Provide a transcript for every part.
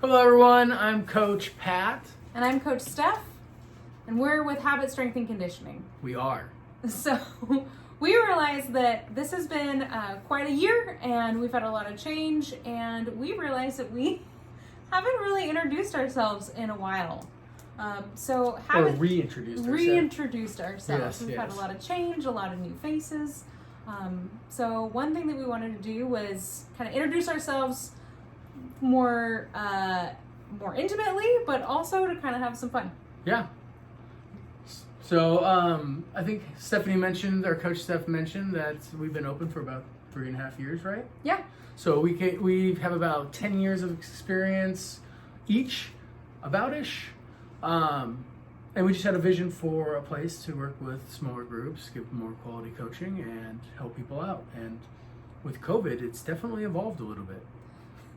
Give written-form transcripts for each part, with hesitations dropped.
Hello everyone, I'm Coach Pat. And I'm Coach Steff, and we're with Habit Strength and Conditioning. We are. So we realized that this has been quite a year, and we've had a lot of change, and we realized that we haven't really introduced ourselves in a while. Reintroduced ourselves. We've had a lot of change, a lot of new faces. So one thing that we wanted to do was kind of introduce ourselves more intimately, but also to kind of have some fun. Yeah. So I think Stephanie mentioned, or Coach Steff mentioned, that we've been open for about 3.5 years, right? Yeah. So we have about 10 years of experience each, about-ish. And we just had a vision for a place to work with smaller groups, give more quality coaching, and help people out. And with COVID, it's definitely evolved a little bit.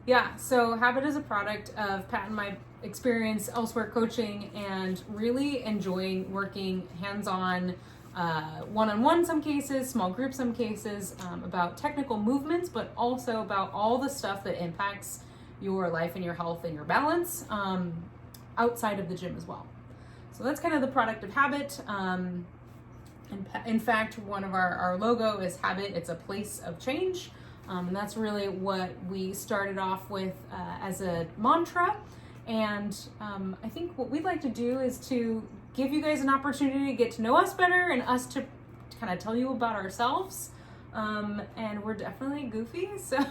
Yeah, so Habit is a product of Pat and my experience elsewhere coaching and really enjoying working hands-on, one-on-one some cases, small group some cases, about technical movements, but also about all the stuff that impacts your life and your health and your balance outside of the gym as well. So that's kind of the product of Habit. And in fact, one of our logo is Habit. It's a place of change. And that's really what we started off with as a mantra. And I think what we'd like to do is to give you guys an opportunity to get to know us better and us to kind of tell you about ourselves. And we're definitely goofy. So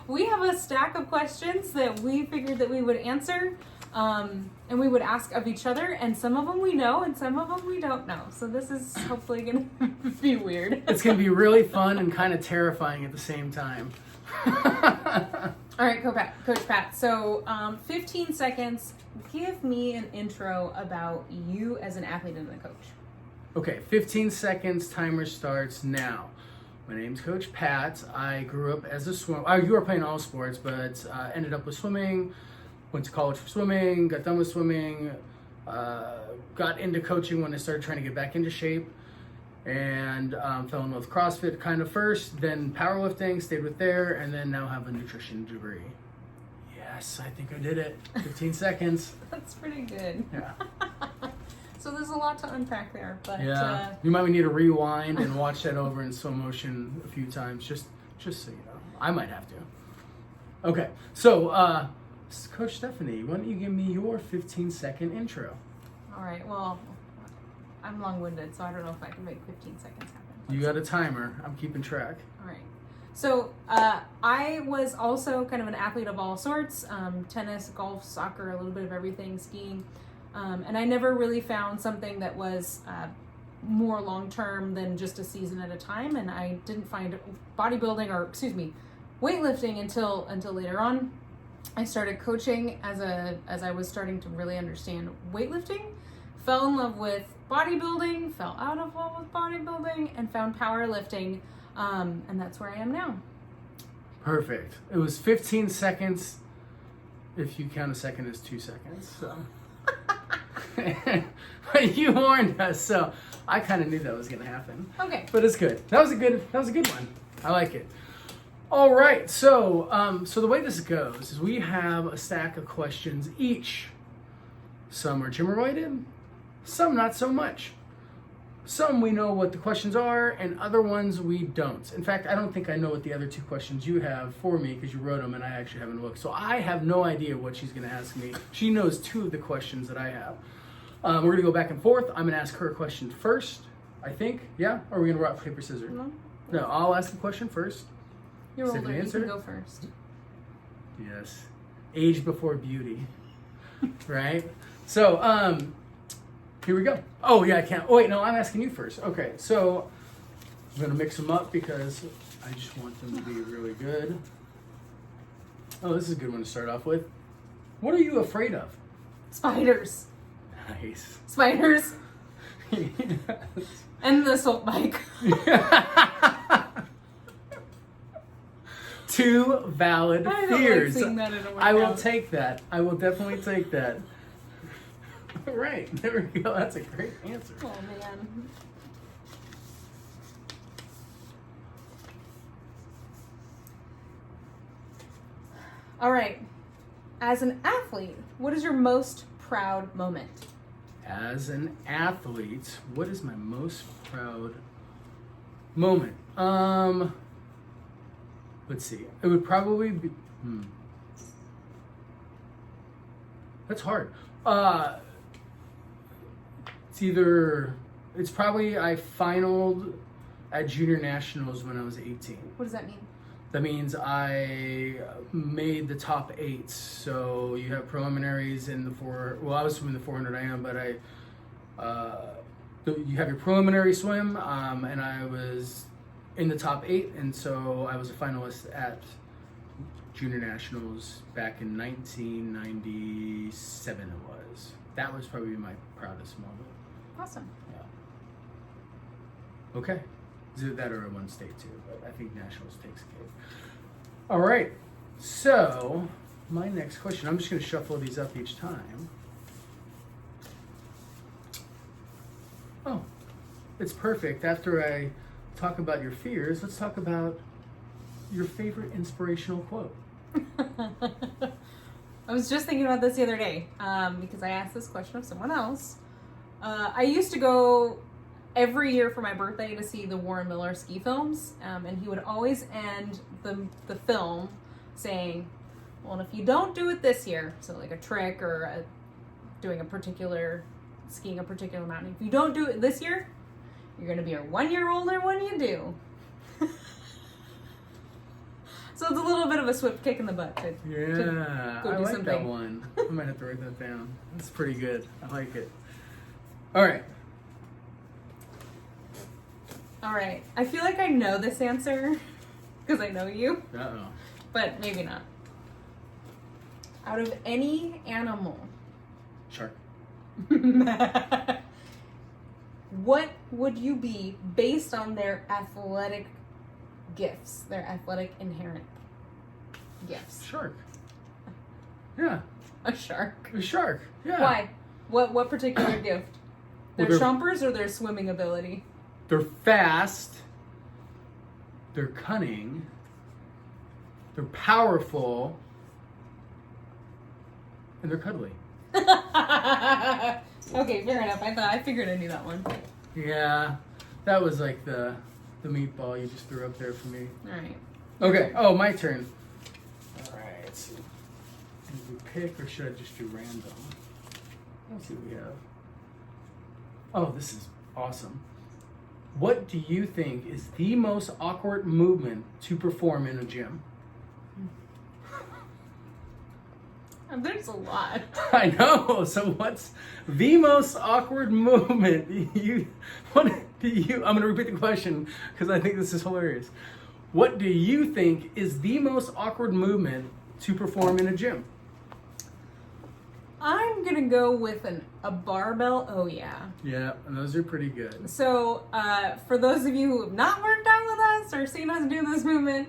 we have a stack of questions that we figured that we would answer. And we would ask of each other, and some of them we know, and some of them we don't know. So this is hopefully going to be weird. It's going to be really fun and kind of terrifying at the same time. All right, Coach Pat. So 15 seconds, give me an intro about you as an athlete and a coach. Okay, 15 seconds, timer starts now. My name's Coach Pat. I grew up as a swimmer. I grew up playing all sports, but ended up with swimming. Went to college for swimming, got done with swimming, got into coaching when I started trying to get back into shape, and fell in love with CrossFit kind of first, then powerlifting, stayed with there, and then now have a nutrition degree. Yes, I think I did it. 15 seconds. That's pretty good. Yeah. So there's a lot to unpack there, but yeah, you might need to rewind and watch that over in slow motion a few times, just so you know. I might have to. Okay, so Coach Stephanie, why don't you give me your 15-second intro? All right, well, I'm long-winded, so I don't know if I can make 15 seconds happen. You got a timer. I'm keeping track. All right. So I was also kind of an athlete of all sorts, tennis, golf, soccer, a little bit of everything, skiing. And I never really found something that was more long-term than just a season at a time. And I didn't find weightlifting until later on. I started coaching as I was starting to really understand weightlifting, fell in love with bodybuilding, fell out of love with bodybuilding, and found powerlifting, and that's where I am now. Perfect. It was 15 seconds, if you count a second as 2 seconds. So. But you warned us, so I kind of knew that was going to happen. Okay. But it's good. That was a good one. I like it. All right, so the way this goes is we have a stack of questions each. Some are gym-related, some not so much. Some we know what the questions are, and other ones we don't. In fact, I don't think I know what the other 2 questions you have for me because you wrote them and I actually haven't looked. So I have no idea what she's going to ask me. She knows 2 of the questions that I have. We're going to go back and forth. I'm going to ask her a question first, I think. Yeah? Or are we going to rock, paper, scissors? No, I'll ask the question first. You're older, you can go first. Yes. Age before beauty. Right? So, here we go. Oh, yeah, I can't. Oh, wait, no, I'm asking you first. Okay, so I'm going to mix them up because I just want them to be really good. Oh, this is a good one to start off with. What are you afraid of? Spiders. Nice. Spiders. Yes. And the assault bike. 2 valid fears. Like seeing that in a workout. I will take that. I will definitely take that. All right, there we go. That's a great answer. Oh, man. All right. As an athlete, what is your most proud moment? As an athlete, what is my most proud moment? Let's see. It would probably be. That's hard. It's probably I finaled at junior nationals when I was 18. What does that mean? That means I made the top 8. So you have preliminaries in the I was swimming the 400 IM, but you have your preliminary swim, and I was in the top 8, and so I was a finalist at junior nationals back in 1997. It was. That was probably my proudest moment. Awesome. Yeah. Okay. Is it that or one state too? But I think nationals takes cake. All right. So my next question. I'm just going to shuffle these up each time. Oh, it's perfect. After I talk about your fears, let's talk about your favorite inspirational quote. I was just thinking about this the other day because I asked this question of someone else. I used to go every year for my birthday to see the Warren Miller ski films, and he would always end the film saying, well, if you don't do it this year, so like a trick or skiing a particular mountain, if you don't do it this year, you're going to be a 1 year older when you do. So it's a little bit of a swift kick in the butt to go do I like something. that one. I might have to write that down. It's pretty good. I like it. All right. I feel like I know this answer because I know you, Uh-oh. but maybe not. Out of any animal, Shark. what would you be based on their athletic gifts, their athletic inherent gifts? Shark. Yeah. A shark. A shark. Yeah. Why? What particular gift? Their Well, chompers or their swimming ability? They're fast. They're cunning. They're powerful. And they're cuddly. Okay, fair enough. I figured I knew that one. Yeah. That was like the meatball you just threw up there for me. All right. Okay. Oh, my turn. All right. Did we pick or should I just do random? Let's see what we have. Oh, this is awesome. What do you think is the most awkward movement to perform in a gym? There's a lot. I know. So what's the most awkward movement I'm going to repeat the question because I think this is hilarious. What do you think is the most awkward movement to perform in a gym? I'm going to go with a barbell, oh yeah. Yeah, and those are pretty good. So, for those of you who have not worked out with us or seen us do this movement,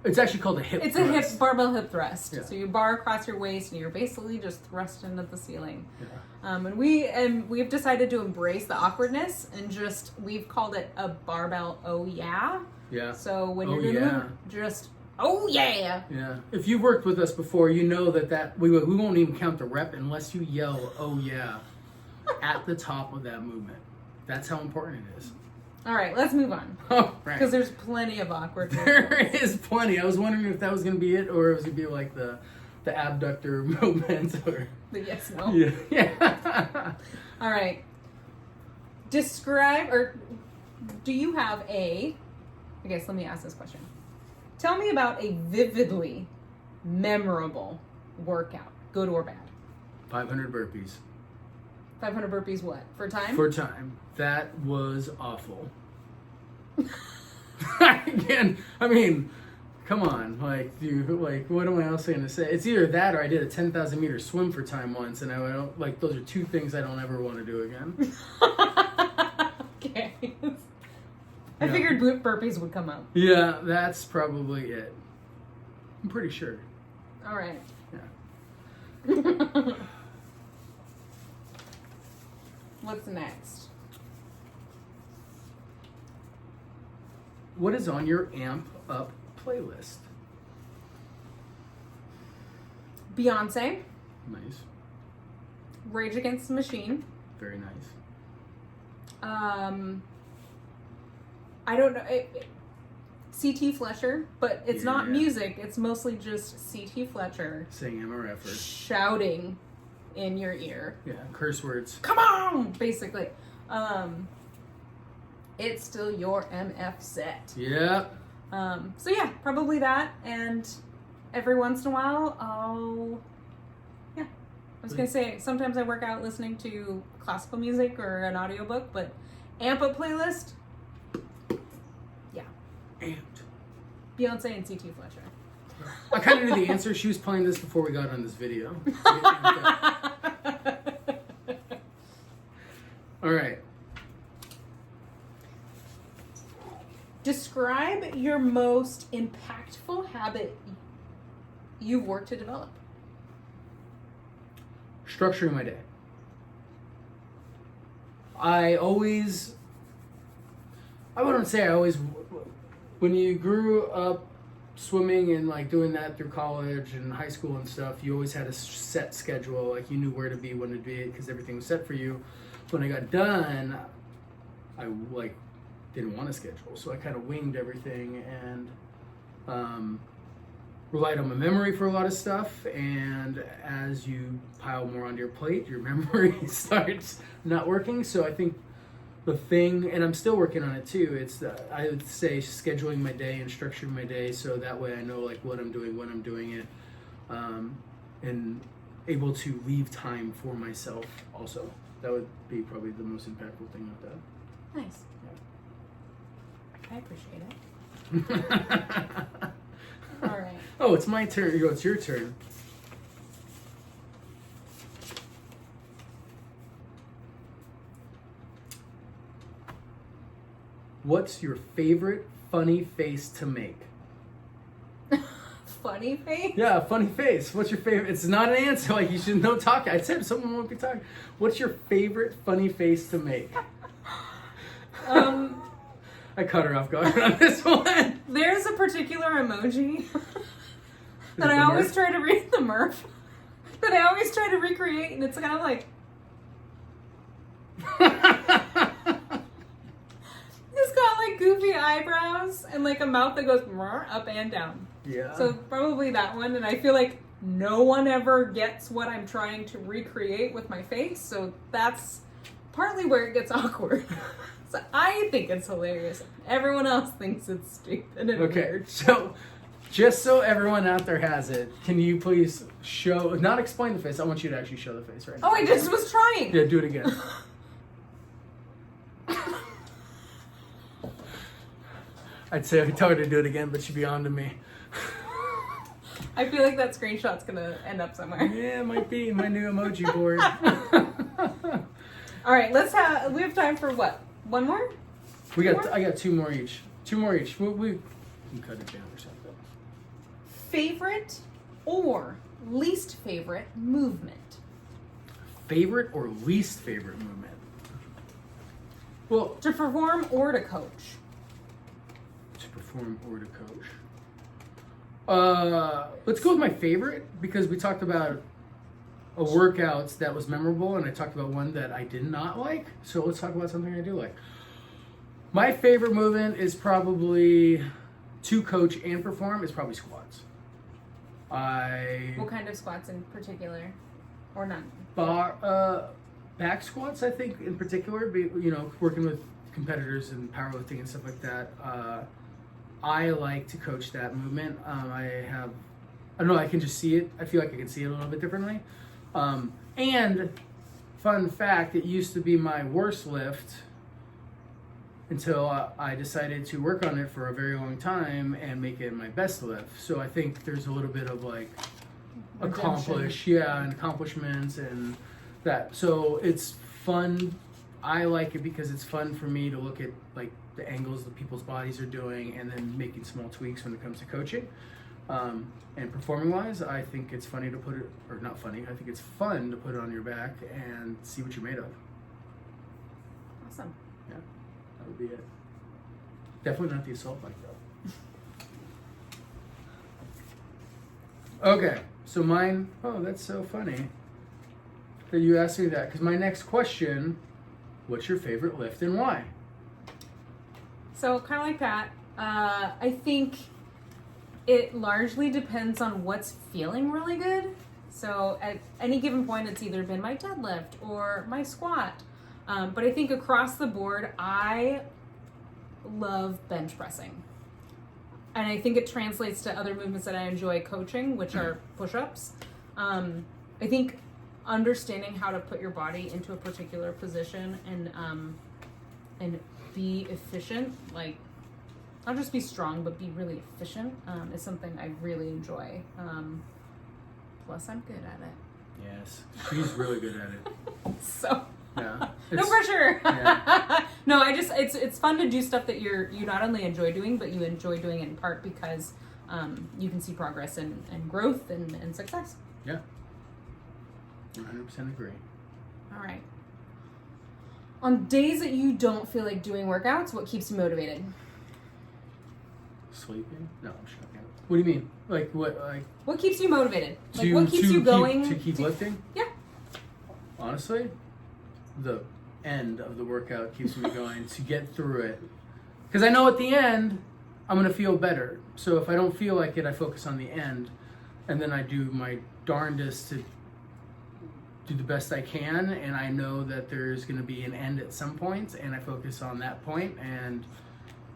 it's actually called a hip thrust. a hip barbell hip thrust. Yeah. So you bar across your waist and you're basically just thrust into the ceiling. Yeah. And we've decided to embrace the awkwardness and we've called it a barbell, oh yeah. Yeah. So when Oh, you're doing yeah. just oh yeah. Yeah. If you've worked with us before, you know that we won't even count the rep unless you yell, oh yeah, at the top of that movement. That's how important it is. All right, let's move on. Oh, right. Because there's plenty of awkward There is plenty. I was wondering if that was going to be it or it was going to be like the abductor movement or The yes, no. Yeah. All right. Describe, or do you have I guess let me ask this question. Tell me about a vividly memorable workout, good or bad. 500 burpees. 500 burpees what? For time? For time. That was awful. Again, I mean, come on. What am I else going to say? It's either that or I did a 10,000 meter swim for time once, and those are two things I don't ever want to do again. Okay. I figured burpees would come up. Yeah, that's probably it. I'm pretty sure. All right. Yeah. What's next? What is on your Amp Up playlist? Beyonce. Nice. Rage Against the Machine. Very nice. I don't know. C.T. Fletcher, but it's not Yeah. music. It's mostly just C.T. Fletcher Saying MRFers. shouting in your ear. Yeah, curse words. Come on! Basically. It's still your MF set. Yeah. So yeah, probably that. And every once in a while, I was going to say, sometimes I work out listening to classical music or an audiobook, but amp up playlist, yeah. Amped. Beyonce and C.T. Fletcher. I kind of knew the answer. She was playing this before we got on this video. All right. Describe your most impactful habit you've worked to develop. Structuring my day. I wouldn't say I always, when you grew up swimming and like doing that through college and high school and stuff, you always had a set schedule. Like you knew where to be, when to be, because everything was set for you. When I got done, I like didn't want a schedule, so I kind of winged everything and relied on my memory for a lot of stuff. And as you pile more onto your plate, your memory starts not working. So I think the thing, and I'm still working on it too, it's I would say scheduling my day and structuring my day so that way I know like what I'm doing, when I'm doing it, and able to leave time for myself also. That would be probably the most impactful thing with that. Nice. I appreciate it. All right. Oh, it's my turn. It's your turn. What's your favorite funny face to make? Funny face? Yeah, funny face. What's your favorite? It's not an answer. Like you should know talk. I said someone won't be talking. What's your favorite funny face to make? I cut her off guard on this one. There's a particular emoji that I always try to read the Murph. That I always try to recreate, and it's kind of like it's got like goofy eyebrows and like a mouth that goes up and down. Yeah. So probably that one, and I feel like no one ever gets what I'm trying to recreate with my face, so that's partly where it gets awkward. So I think it's hilarious. Everyone else thinks it's stupid and weird. So just so everyone out there has it, can you please show, not explain the face, I want you to actually show the face right now. Oh, I just was trying. Yeah, do it again. I'd say I tell her to do it again, but she'd be on to me. I feel like that screenshot's gonna end up somewhere. Yeah, it might be my new emoji board. All right, we have time for what? One more? I got two more each. Two more each. We can cut it down or something. Favorite or least favorite movement? Favorite or least favorite movement? Well, To perform or to coach? to perform or to coach. Let's go with my favorite because we talked about a workout that was memorable and I talked about one that I did not like. So let's talk about something I do like. My favorite movement is probably to coach and perform is probably squats. What kind of squats in particular? Or none? Back squats, I think in particular, working with competitors and powerlifting and stuff like that. I like to coach that movement. I don't know, I can just see it. I feel like I can see it a little bit differently. And fun fact, it used to be my worst lift until I decided to work on it for a very long time and make it my best lift. So I think there's a little bit of like accomplishments and that. So it's fun. I like it because it's fun for me to look at like the angles that people's bodies are doing and then making small tweaks when it comes to coaching. And performing wise, I think it's funny to put it, or not funny, I think it's fun to put it on your back and see what you're made of. Awesome. Yeah, that would be it. Definitely not the assault bike though. Okay, So mine, oh, that's so funny that you asked me that. Because my next question, what's your favorite lift and why? So kind of like that. I think it largely depends on what's feeling really good. So at any given point, it's either been my deadlift or my squat. But I think across the board, I love bench pressing. And I think it translates to other movements that I enjoy coaching, which are push-ups. I think understanding how to put your body into a particular position and be efficient, like not just be strong, but be really efficient, is something I really enjoy. Plus, I'm good at it. Yes, she's really good at it. So. Yeah. No pressure. Yeah. No, it's fun to do stuff that you not only enjoy doing, but you enjoy doing it in part because you can see progress and growth and success. Yeah. 100% agree. All right. On days that you don't feel like doing workouts, what keeps you motivated? Sleeping? No, I'm joking. What do you mean? Like what? Like what keeps you motivated? Like what keeps you going? To keep lifting? Yeah. Honestly, the end of the workout keeps me going to get through it. Because I know at the end, I'm going to feel better. So if I don't feel like it, I focus on the end. And then I do my darndest to do the best I can. And I know that there's going to be an end at some point. And I focus on that point. And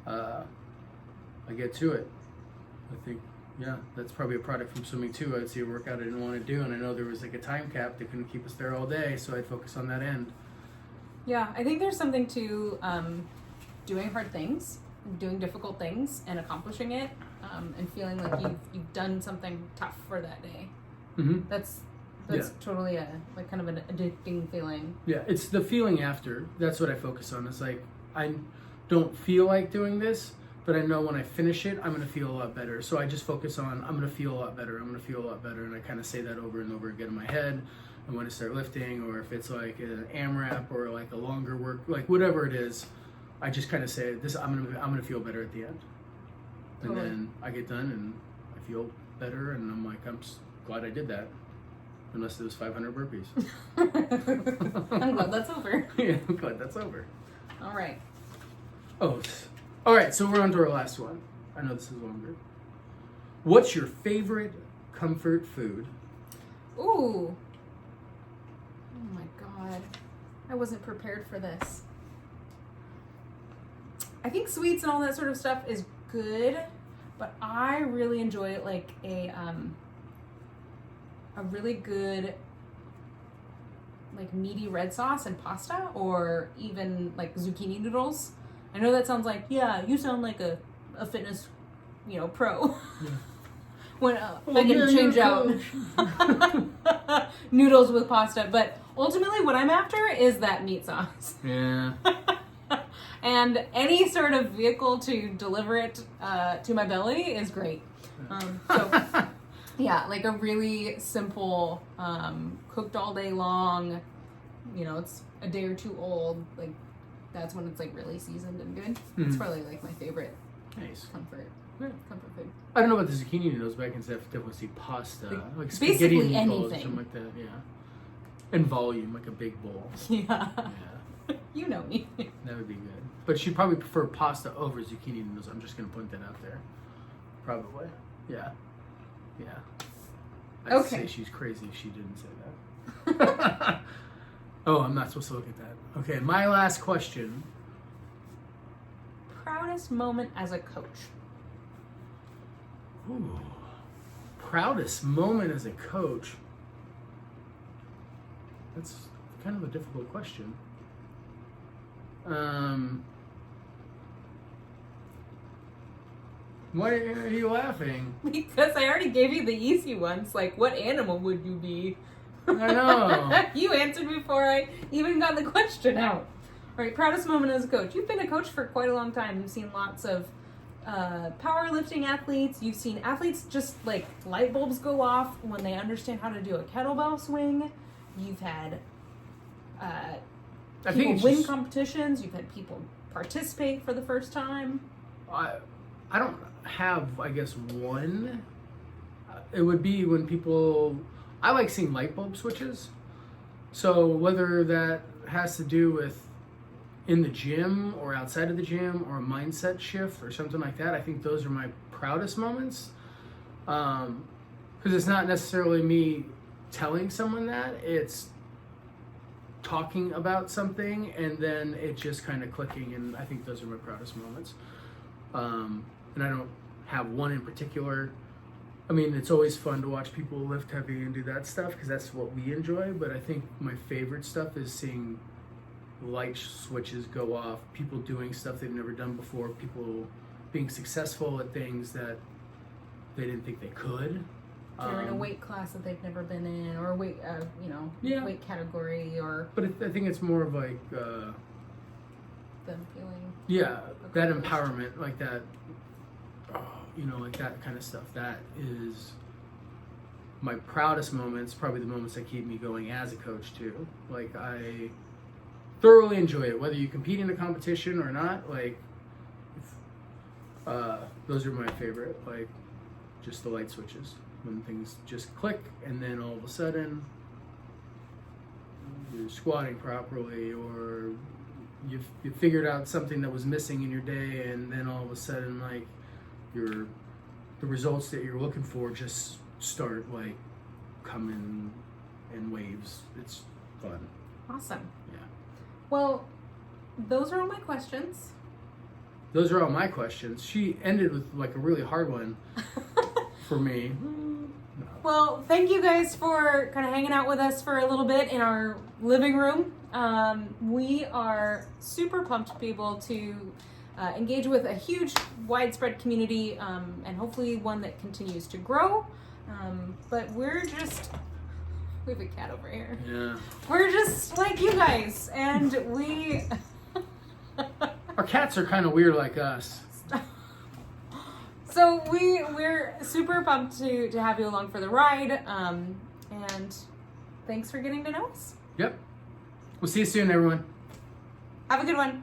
I get to it. I think, yeah, that's probably a product from swimming too. I'd see a workout I didn't want to do. And I know there was like a time cap that couldn't keep us there all day. So I'd focus on that end. Yeah, I think there's something to doing hard things, doing difficult things, and accomplishing it, and feeling like you've done something tough for that day. Mm-hmm. That's Yeah. totally a like kind of an addicting feeling. Yeah, it's the feeling after. That's what I focus on. It's like I don't feel like doing this, but I know when I finish it, I'm gonna feel a lot better. So I just focus on I'm gonna feel a lot better. I'm gonna feel a lot better, and I kind of say that over and over again in my head. And when I start lifting, or if it's like an AMRAP or like a longer work, like whatever it is, I just kind of say this. I'm gonna feel better at the end, and Totally. then I get done and I feel better, and I'm like I'm glad I did that, unless it was 500 burpees. I'm glad that's over. Yeah, I'm glad that's over. All right. Oh, all right. So we're on to our last one. I know this is longer. What's your favorite comfort food? Ooh. Oh my God. I wasn't prepared for this. I think sweets and all that sort of stuff is good, but I really enjoy like a really good like meaty red sauce and pasta, or even like zucchini noodles. I know that sounds like, yeah, you sound like a fitness, pro. Yeah. When I can change out noodles with pasta, but ultimately what I'm after is that meat sauce. Yeah. And any sort of vehicle to deliver it to my belly is great. So yeah, like a really simple, cooked all day long, it's a day or two old, like that's when it's like really seasoned and good. It's probably like my favorite Nice. comfort food. I don't know about the zucchini noodles, but I can definitely see pasta, like spaghetti basically meatballs or anything. something like that. Yeah. And volume, like a big bowl. Yeah. Yeah. You know me. That would be good. But she'd probably prefer pasta over zucchini noodles. I'm just going to point that out there. Probably. Yeah. Yeah. I'd Okay. say she's crazy if she didn't say that. Oh, I'm not supposed to look at that. Okay, my last question. Proudest moment as a coach. Ooh. Proudest moment as a coach. That's kind of a difficult question. Why are you laughing? Because I already gave you the easy ones. Like, what animal would you be? I know. You answered before I even got the question out. All right, proudest moment as a coach. You've been a coach for quite a long time. You've seen lots of powerlifting athletes. You've seen athletes just like light bulbs go off when they understand how to do a kettlebell swing. You've had people win competitions. You've had people participate for the first time. I don't have, I guess, one. it would be when people, I like seeing light bulb switches. So whether that has to do with in the gym or outside of the gym or a mindset shift or something like that, I think those are my proudest moments. Because it's not necessarily me telling someone that, it's talking about something and then it just kind of clicking, and I think those are my proudest moments. And I don't have one in particular. I mean, it's always fun to watch people lift heavy and do that stuff because that's what we enjoy, but I think my favorite stuff is seeing light switches go off, people doing stuff they've never done before, people being successful at things that they didn't think they could. They're in a weight class that they've never been in, or a weight, weight category, or. But I think it's more of like. Them feeling. Yeah, that empowerment, like that. Like that kind of stuff. That is my proudest moments. Probably the moments that keep me going as a coach too. Like I thoroughly enjoy it, whether you compete in a competition or not. Like, those are my favorite. Like, just the light switches when things just click, and then all of a sudden you're squatting properly, or you figured out something that was missing in your day, and then all of a sudden, like, the results that you're looking for just start like coming in waves. It's fun. Awesome. Yeah. Well, those are all my questions. Those are all my questions. She ended with like a really hard one for me. No. Well, thank you guys for kind of hanging out with us for a little bit in our living room. We are super pumped to be able to engage with a huge, widespread community, and hopefully one that continues to grow. But we have a cat over here. Yeah. We're just like you guys, and we... Our cats are kind of weird like us. So we're super pumped to have you along for the ride, and thanks for getting to know us. Yep. We'll see you soon, everyone. Have a good one.